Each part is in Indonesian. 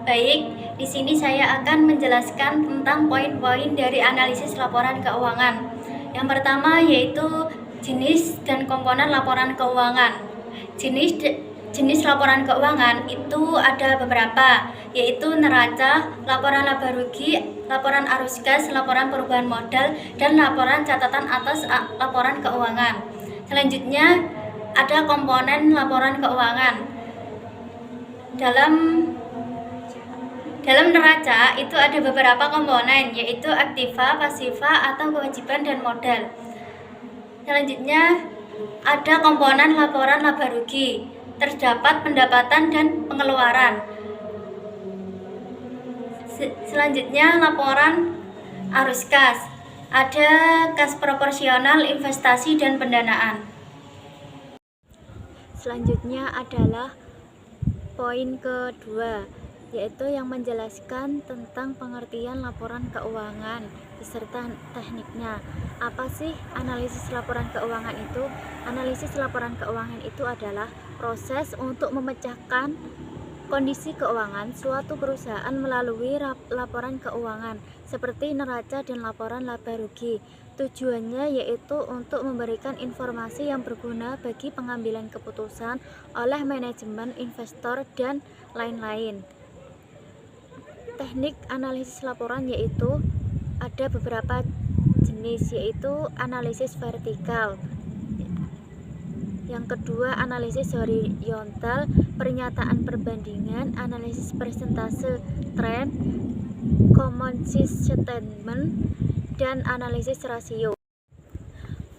Baik, di sini saya akan menjelaskan tentang poin-poin dari analisis laporan keuangan. Yang pertama yaitu jenis dan komponen laporan keuangan. Jenis laporan keuangan itu ada beberapa, yaitu neraca, laporan laba rugi, laporan arus kas, laporan perubahan modal, dan laporan catatan atas laporan keuangan. Selanjutnya ada komponen laporan keuangan. Dalam neraca itu ada beberapa komponen, yaitu aktiva, pasiva, atau kewajiban dan modal. Selanjutnya ada komponen laporan laba rugi, terdapat pendapatan dan pengeluaran. Selanjutnya laporan arus kas, ada kas proporsional, investasi, dan pendanaan. Selanjutnya adalah poin kedua, yaitu yang menjelaskan tentang pengertian laporan keuangan beserta tekniknya. Apa sih analisis laporan keuangan itu? Analisis laporan keuangan itu adalah proses untuk memecahkan kondisi keuangan suatu perusahaan melalui laporan keuangan seperti neraca dan laporan laba rugi. Tujuannya yaitu untuk memberikan informasi yang berguna bagi pengambilan keputusan oleh manajemen, investor, dan lain-lain. Teknik analisis laporan yaitu ada beberapa jenis, yaitu analisis vertikal. Yang kedua, analisis horizontal, pernyataan perbandingan, analisis persentase tren, common-sense statement, dan analisis rasio.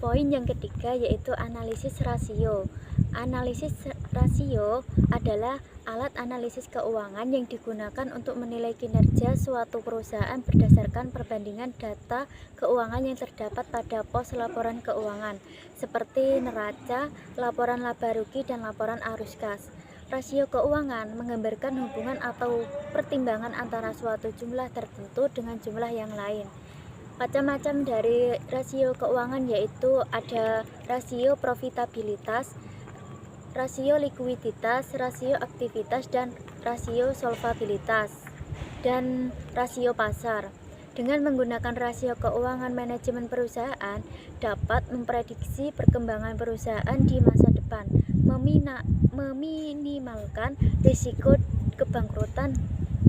Poin yang ketiga yaitu analisis rasio. Analisis rasio adalah alat analisis keuangan yang digunakan untuk menilai kinerja suatu perusahaan berdasarkan perbandingan data keuangan yang terdapat pada pos laporan keuangan seperti neraca, laporan laba rugi, dan laporan arus kas. Rasio keuangan menggambarkan hubungan atau pertimbangan antara suatu jumlah tertentu dengan jumlah yang lain. Macam-macam dari rasio keuangan yaitu ada rasio profitabilitas, rasio likuiditas, rasio aktivitas, dan rasio solvabilitas, dan rasio pasar. Dengan menggunakan rasio keuangan, manajemen perusahaan dapat memprediksi perkembangan perusahaan di masa depan, meminimalkan risiko kebangkrutan,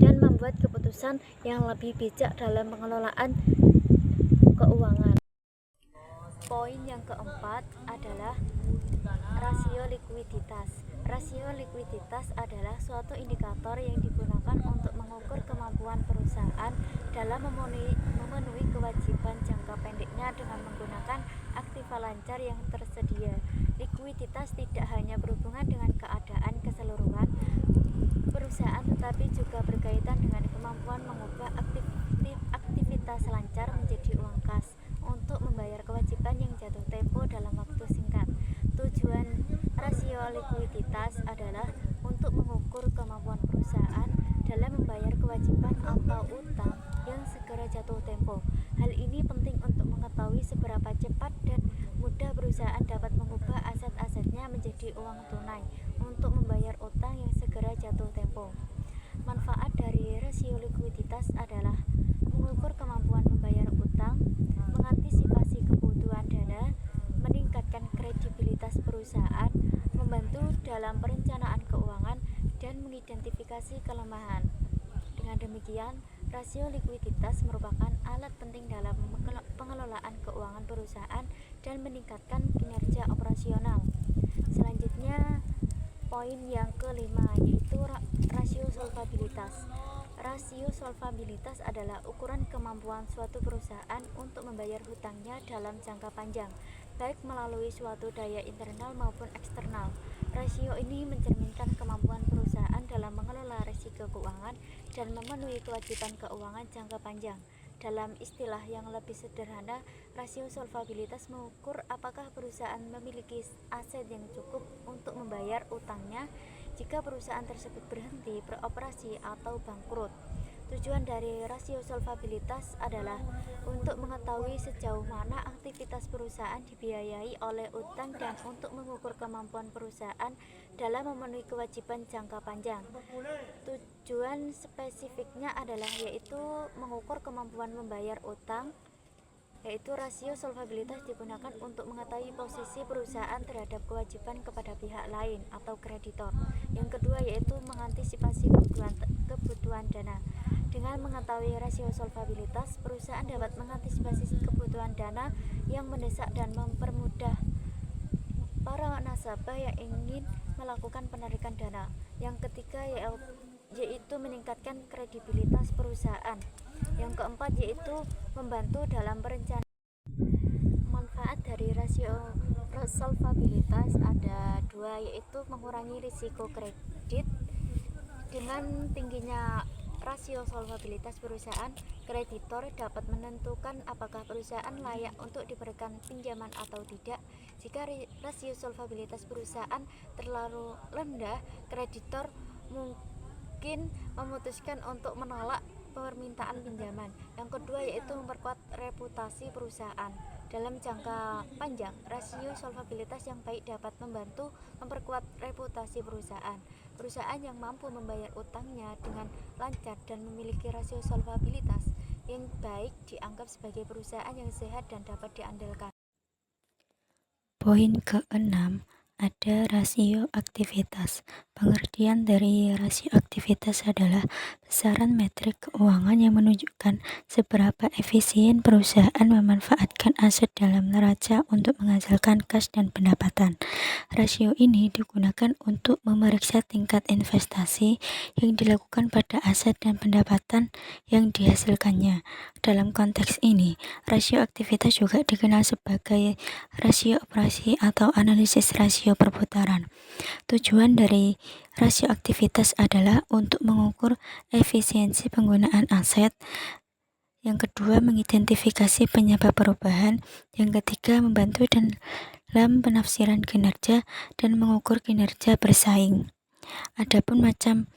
dan membuat keputusan yang lebih bijak dalam pengelolaan keuangan. Poin yang keempat adalah rasio likuiditas. Rasio likuiditas adalah suatu indikator yang digunakan untuk mengukur kemampuan perusahaan dalam memenuhi kewajiban jangka pendeknya dengan menggunakan aktiva lancar yang tersedia. Likuiditas tidak hanya berhubungan dengan keadaan keseluruhan perusahaan, tetapi juga berkaitan dengan kemampuan mengubah aktivitas lancar menjadi uang kas untuk membayar kewajiban yang jatuh tempo dalam waktu singkat. Tujuan rasio likuiditas adalah untuk mengukur kemampuan perusahaan dalam membayar kewajiban atau utang yang segera jatuh tempo. Hal ini penting untuk mengetahui seberapa cepat dan mudah perusahaan dapat mengubah aset-asetnya menjadi uang tunai untuk membayar utang yang segera jatuh tempo. Manfaat dari rasio likuiditas adalah mengukur kemampuan membayar utang, mengantisipasi kebutuhan dana, meningkatkan kredibilitas perusahaan, membantu dalam perencanaan keuangan, dan mengidentifikasi kelemahan. Dengan demikian, rasio likuiditas merupakan alat penting dalam pengelolaan keuangan perusahaan dan meningkatkan kinerja operasional. Selanjutnya, poin yang kelima yaitu rasio solvabilitas. Rasio solvabilitas adalah ukuran kemampuan suatu perusahaan untuk membayar hutangnya dalam jangka panjang, baik melalui suatu daya internal maupun eksternal. Rasio ini mencerminkan kemampuan perusahaan dalam mengelola risiko keuangan dan memenuhi kewajiban keuangan jangka panjang. Dalam istilah yang lebih sederhana, rasio solvabilitas mengukur apakah perusahaan memiliki aset yang cukup untuk membayar utangnya jika perusahaan tersebut berhenti beroperasi atau bangkrut. Tujuan dari rasio solvabilitas adalah untuk mengetahui sejauh mana aktivitas perusahaan dibiayai oleh utang dan untuk mengukur kemampuan perusahaan dalam memenuhi kewajiban jangka panjang. Tujuan spesifiknya adalah yaitu mengukur kemampuan membayar utang, yaitu rasio solvabilitas digunakan untuk mengetahui posisi perusahaan terhadap kewajiban kepada pihak lain atau kreditor. Yang kedua yaitu mengantisipasi kebutuhan dana. Dengan mengetahui rasio solvabilitas, perusahaan dapat mengantisipasi kebutuhan dana yang mendesak dan mempermudah para nasabah yang ingin melakukan penarikan dana. Yang ketiga yaitu meningkatkan kredibilitas perusahaan. Yang keempat yaitu membantu dalam perencanaan. Manfaat dari rasio solvabilitas ada dua, yaitu mengurangi risiko kredit. Dengan tingginya rasio solvabilitas perusahaan, kreditor dapat menentukan apakah perusahaan layak untuk diberikan pinjaman atau tidak. Jika rasio solvabilitas perusahaan terlalu rendah, kreditor mungkin memutuskan untuk menolak permintaan pinjaman. Yang kedua yaitu memperkuat reputasi perusahaan. Dalam jangka panjang, rasio solvabilitas yang baik dapat membantu memperkuat reputasi perusahaan. Perusahaan yang mampu membayar utangnya dengan lancar dan memiliki rasio solvabilitas yang baik dianggap sebagai perusahaan yang sehat dan dapat diandalkan. Poin ke-6, ada rasio aktivitas. Pengertian dari rasio aktivitas adalah besaran metrik keuangan yang menunjukkan seberapa efisien perusahaan memanfaatkan aset dalam neraca untuk menghasilkan kas dan pendapatan. Rasio ini digunakan untuk memeriksa tingkat investasi yang dilakukan pada aset dan pendapatan yang dihasilkannya. Dalam konteks ini, rasio aktivitas juga dikenal sebagai rasio operasi atau analisis rasio perputaran. Tujuan dari rasio aktivitas adalah untuk mengukur efisiensi penggunaan aset. Yang kedua, mengidentifikasi penyebab perubahan. Yang ketiga, membantu dalam penafsiran kinerja dan mengukur kinerja bersaing. Adapun macam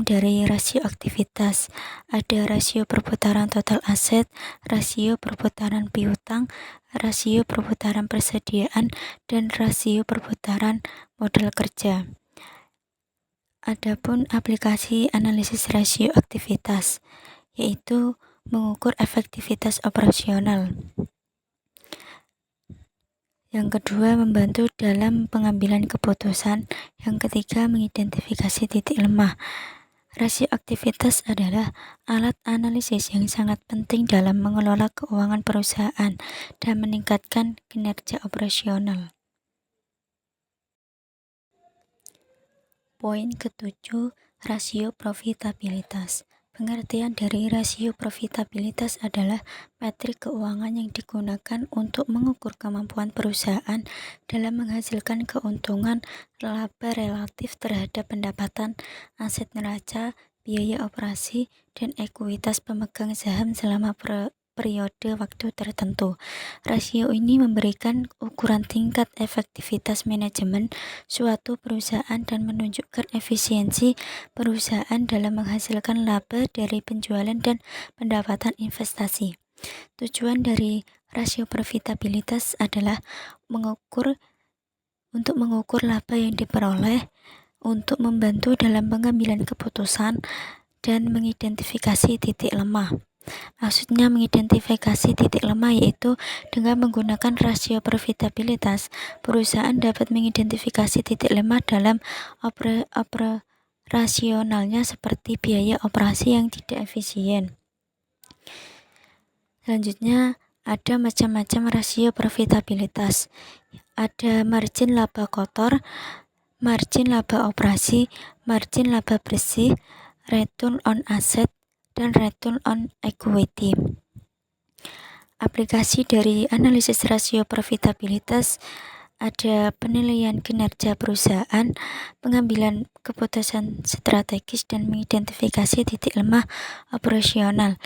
dari rasio aktivitas, ada rasio perputaran total aset, rasio perputaran piutang, rasio perputaran persediaan, dan rasio perputaran modal kerja. Adapun aplikasi analisis rasio aktivitas, yaitu mengukur efektivitas operasional. Yang kedua, membantu dalam pengambilan keputusan. Yang ketiga, mengidentifikasi titik lemah. Rasio aktivitas adalah alat analisis yang sangat penting dalam mengelola keuangan perusahaan dan meningkatkan kinerja operasional. Poin ke-7, rasio profitabilitas. Pengertian dari rasio profitabilitas adalah metrik keuangan yang digunakan untuk mengukur kemampuan perusahaan dalam menghasilkan keuntungan laba relatif terhadap pendapatan, aset neraca, biaya operasi, dan ekuitas pemegang saham selama periode waktu tertentu. Rasio ini memberikan ukuran tingkat efektivitas manajemen suatu perusahaan dan menunjukkan efisiensi perusahaan dalam menghasilkan laba dari penjualan dan pendapatan investasi. Tujuan dari rasio profitabilitas adalah untuk mengukur laba yang diperoleh, untuk membantu dalam pengambilan keputusan, dan mengidentifikasi titik lemah. Maksudnya mengidentifikasi titik lemah yaitu dengan menggunakan rasio profitabilitas, perusahaan dapat mengidentifikasi titik lemah dalam operasionalnya seperti biaya operasi yang tidak efisien. Selanjutnya, ada macam-macam rasio profitabilitas. Ada margin laba kotor, margin laba operasi, margin laba bersih, return on asset, dan return on equity. Aplikasi dari analisis rasio profitabilitas ada penilaian kinerja perusahaan, pengambilan keputusan strategis, dan mengidentifikasi titik lemah operasional.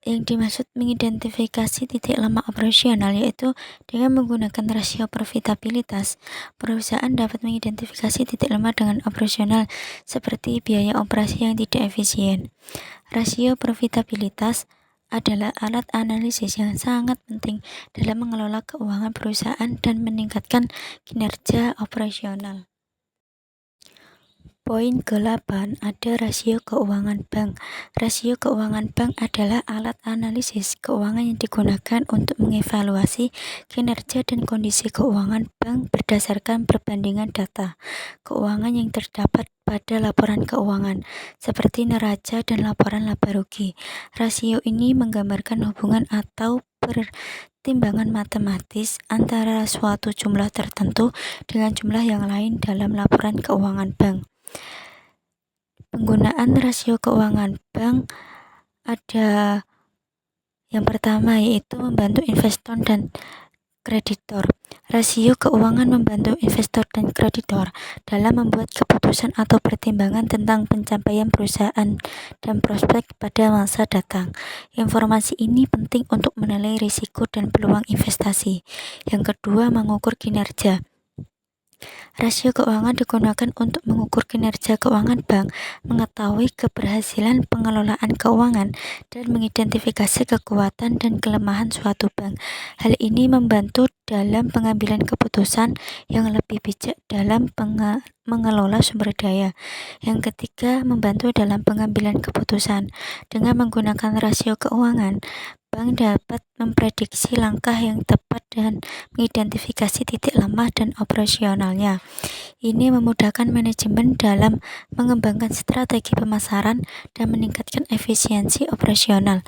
Yang dimaksud mengidentifikasi titik lemah operasional yaitu dengan menggunakan rasio profitabilitas, perusahaan dapat mengidentifikasi titik lemah dengan operasional seperti biaya operasi yang tidak efisien. Rasio profitabilitas adalah alat analisis yang sangat penting dalam mengelola keuangan perusahaan dan meningkatkan kinerja operasional. Poin ke-8, ada rasio keuangan bank. Rasio keuangan bank adalah alat analisis keuangan yang digunakan untuk mengevaluasi kinerja dan kondisi keuangan bank berdasarkan perbandingan data keuangan yang terdapat pada laporan keuangan, seperti neraca dan laporan laba rugi. Rasio ini menggambarkan hubungan atau pertimbangan matematis antara suatu jumlah tertentu dengan jumlah yang lain dalam laporan keuangan bank. Penggunaan rasio keuangan bank ada yang pertama yaitu membantu investor dan kreditor. Rasio keuangan membantu investor dan kreditor dalam membuat keputusan atau pertimbangan tentang pencapaian perusahaan dan prospek pada masa datang. Informasi ini penting untuk menilai risiko dan peluang investasi. Yang kedua, mengukur kinerja. Rasio keuangan digunakan untuk mengukur kinerja keuangan bank, mengetahui keberhasilan pengelolaan keuangan, dan mengidentifikasi kekuatan dan kelemahan suatu bank. Hal ini membantu dalam pengambilan keputusan yang lebih bijak dalam mengelola sumber daya. Yang ketiga, membantu dalam pengambilan keputusan. Dengan menggunakan rasio keuangan, bank dapat memprediksi langkah yang tepat dan mengidentifikasi titik lemah dan operasionalnya. Ini memudahkan manajemen dalam mengembangkan strategi pemasaran dan meningkatkan efisiensi operasional.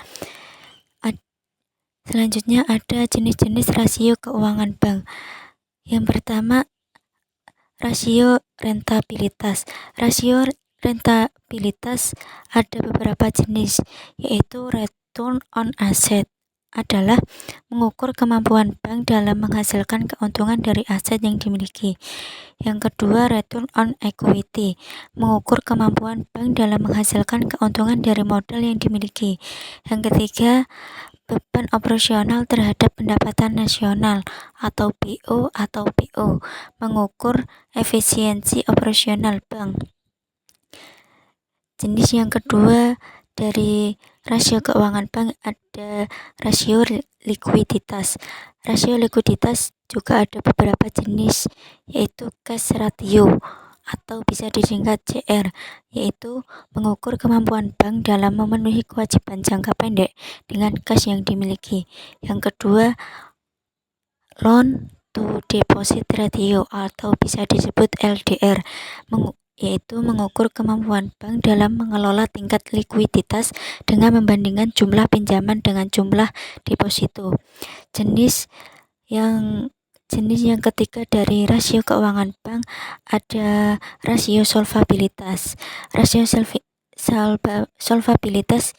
Selanjutnya ada jenis-jenis rasio keuangan bank. Yang pertama, rasio rentabilitas. Rasio rentabilitas ada beberapa jenis, yaitu return on asset adalah mengukur kemampuan bank dalam menghasilkan keuntungan dari aset yang dimiliki. Yang kedua, return on equity, mengukur kemampuan bank dalam menghasilkan keuntungan dari modal yang dimiliki. Yang ketiga, beban operasional terhadap pendapatan nasional atau BO, mengukur efisiensi operasional bank. Jenis yang kedua dari rasio keuangan bank ada rasio likuiditas. Rasio likuiditas juga ada beberapa jenis, yaitu cash ratio atau bisa disingkat CR, yaitu mengukur kemampuan bank dalam memenuhi kewajiban jangka pendek dengan cash yang dimiliki. Yang kedua, loan to deposit ratio atau bisa disebut LDR, yaitu mengukur kemampuan bank dalam mengelola tingkat likuiditas dengan membandingkan jumlah pinjaman dengan jumlah deposito. Jenis yang ketiga dari rasio keuangan bank ada rasio solvabilitas. Rasio solvabilitas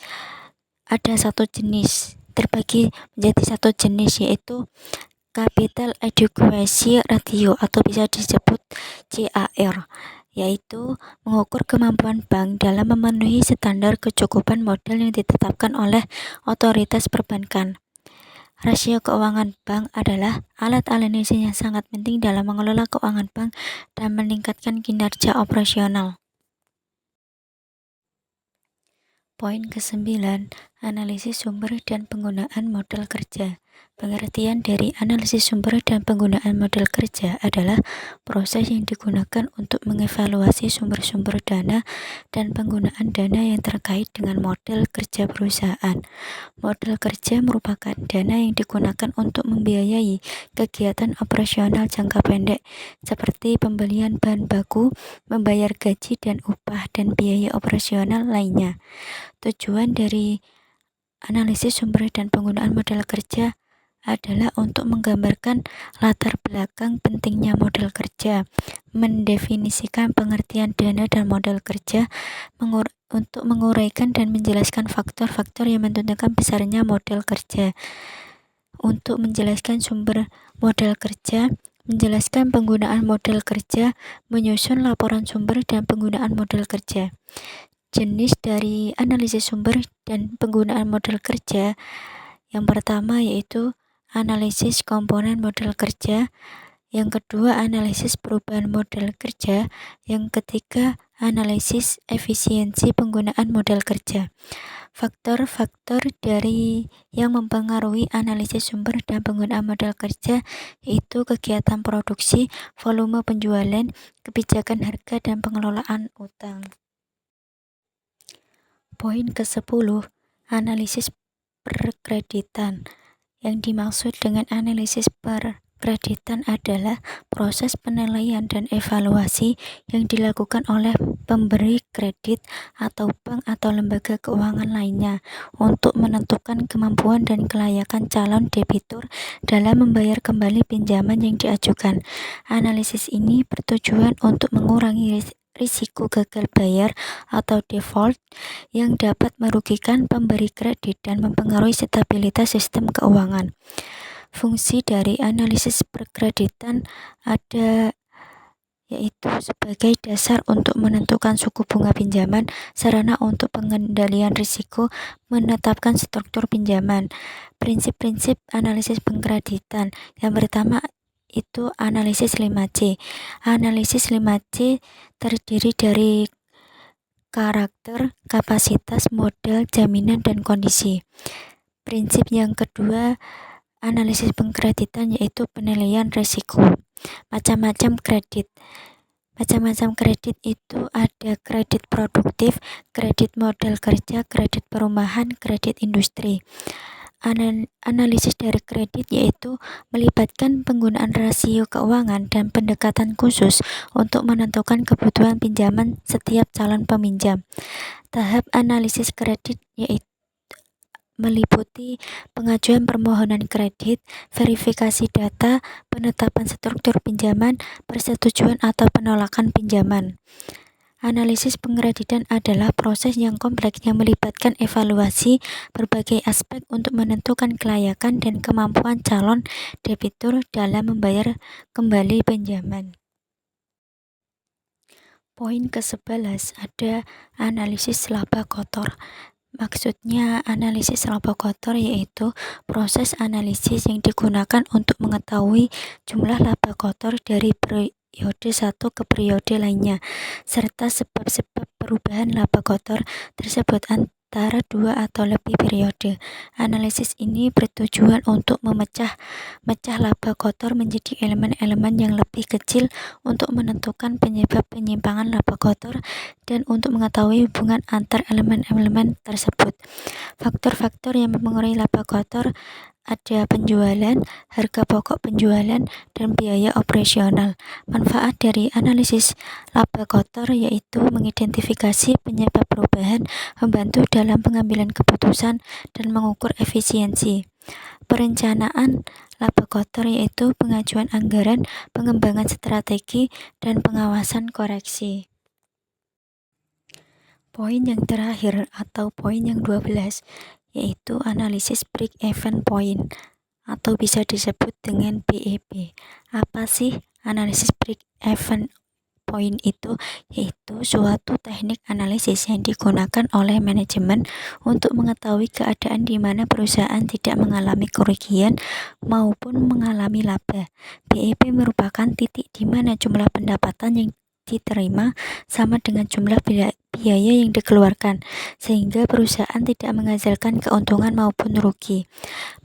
ada satu jenis, terbagi menjadi satu jenis, yaitu capital adequacy ratio atau bisa disebut CAR, yaitu mengukur kemampuan bank dalam memenuhi standar kecukupan modal yang ditetapkan oleh otoritas perbankan. Rasio keuangan bank adalah alat analisis yang sangat penting dalam mengelola keuangan bank dan meningkatkan kinerja operasional. Poin ke-9, analisis sumber dan penggunaan modal kerja. Pengertian dari analisis sumber dan penggunaan modal kerja adalah proses yang digunakan untuk mengevaluasi sumber-sumber dana dan penggunaan dana yang terkait dengan modal kerja perusahaan. Modal kerja merupakan dana yang digunakan untuk membiayai kegiatan operasional jangka pendek seperti pembelian bahan baku, membayar gaji dan upah, dan biaya operasional lainnya. Tujuan dari analisis sumber dan penggunaan modal kerja adalah untuk menggambarkan latar belakang pentingnya modal kerja, mendefinisikan pengertian dana dan modal kerja, untuk menguraikan dan menjelaskan faktor-faktor yang menentukan besarnya modal kerja, untuk menjelaskan sumber modal kerja, menjelaskan penggunaan modal kerja, menyusun laporan sumber dan penggunaan modal kerja. Jenis dari analisis sumber dan penggunaan model kerja. Yang pertama yaitu analisis komponen model kerja, yang kedua analisis perubahan model kerja, yang ketiga analisis efisiensi penggunaan model kerja. Faktor-faktor dari yang mempengaruhi analisis sumber dan penggunaan model kerja yaitu kegiatan produksi, volume penjualan, kebijakan harga, dan pengelolaan utang. Poin ke-10, analisis perkreditan. Yang dimaksud dengan analisis perkreditan adalah proses penilaian dan evaluasi yang dilakukan oleh pemberi kredit atau bank atau lembaga keuangan lainnya untuk menentukan kemampuan dan kelayakan calon debitur dalam membayar kembali pinjaman yang diajukan. Analisis ini bertujuan untuk mengurangi risiko gagal bayar atau default yang dapat merugikan pemberi kredit dan mempengaruhi stabilitas sistem keuangan. Fungsi dari analisis perkreditan ada yaitu sebagai dasar untuk menentukan suku bunga pinjaman, sarana untuk pengendalian risiko, menetapkan struktur pinjaman. Prinsip-prinsip analisis perkreditan. Yang pertama itu analisis 5C. Analisis 5C terdiri dari karakter, kapasitas, modal, jaminan, dan kondisi. Prinsip yang kedua analisis pengkreditan yaitu penilaian risiko. Macam-macam kredit. Macam-macam kredit itu ada kredit produktif, kredit modal kerja, kredit perumahan, kredit industri. Analisis dari kredit yaitu melibatkan penggunaan rasio keuangan dan pendekatan khusus untuk menentukan kebutuhan pinjaman setiap calon peminjam. Tahap analisis kredit yaitu meliputi pengajuan permohonan kredit, verifikasi data, penetapan struktur pinjaman, persetujuan atau penolakan pinjaman. Analisis pengkreditan adalah proses yang kompleks yang melibatkan evaluasi berbagai aspek untuk menentukan kelayakan dan kemampuan calon debitur dalam membayar kembali pinjaman. Poin ke-11 ada analisis laba kotor. Maksudnya analisis laba kotor yaitu proses analisis yang digunakan untuk mengetahui jumlah laba kotor dari periode satu ke periode lainnya, serta sebab-sebab perubahan laba kotor tersebut antara dua atau lebih periode. Analisis ini bertujuan untuk memecah laba kotor menjadi elemen-elemen yang lebih kecil untuk menentukan penyebab penyimpangan laba kotor dan untuk mengetahui hubungan antar elemen-elemen tersebut. Faktor-faktor yang mempengaruhi laba kotor ada penjualan, harga pokok penjualan, dan biaya operasional. Manfaat dari analisis laba kotor yaitu mengidentifikasi penyebab perubahan, membantu dalam pengambilan keputusan, dan mengukur efisiensi. Perencanaan laba kotor yaitu pengajuan anggaran, pengembangan strategi, dan pengawasan koreksi. Poin yang terakhir atau poin yang 12 yaitu analisis break-even point atau bisa disebut dengan BEP. Apa sih analisis break-even point itu? Yaitu suatu teknik analisis yang digunakan oleh manajemen untuk mengetahui keadaan di mana perusahaan tidak mengalami kerugian maupun mengalami laba. BEP merupakan titik di mana jumlah pendapatan yang diterima sama dengan jumlah biaya yang dikeluarkan, sehingga perusahaan tidak menghasilkan keuntungan maupun rugi.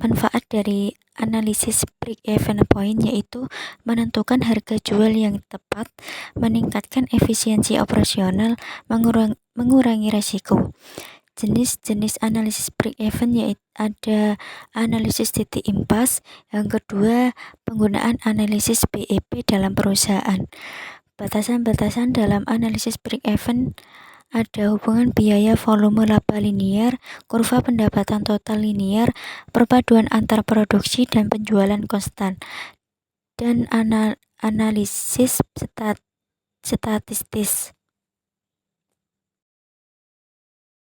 Manfaat dari analisis break-even point yaitu menentukan harga jual yang tepat, meningkatkan efisiensi operasional, mengurangi risiko. Jenis-jenis analisis break-even yaitu ada analisis titik impas, yang kedua penggunaan analisis BEP dalam perusahaan. Batasan-batasan dalam analisis break-even ada hubungan biaya volume laba linear, kurva pendapatan total linear, perpaduan antar produksi dan penjualan konstan, dan analisis statistis.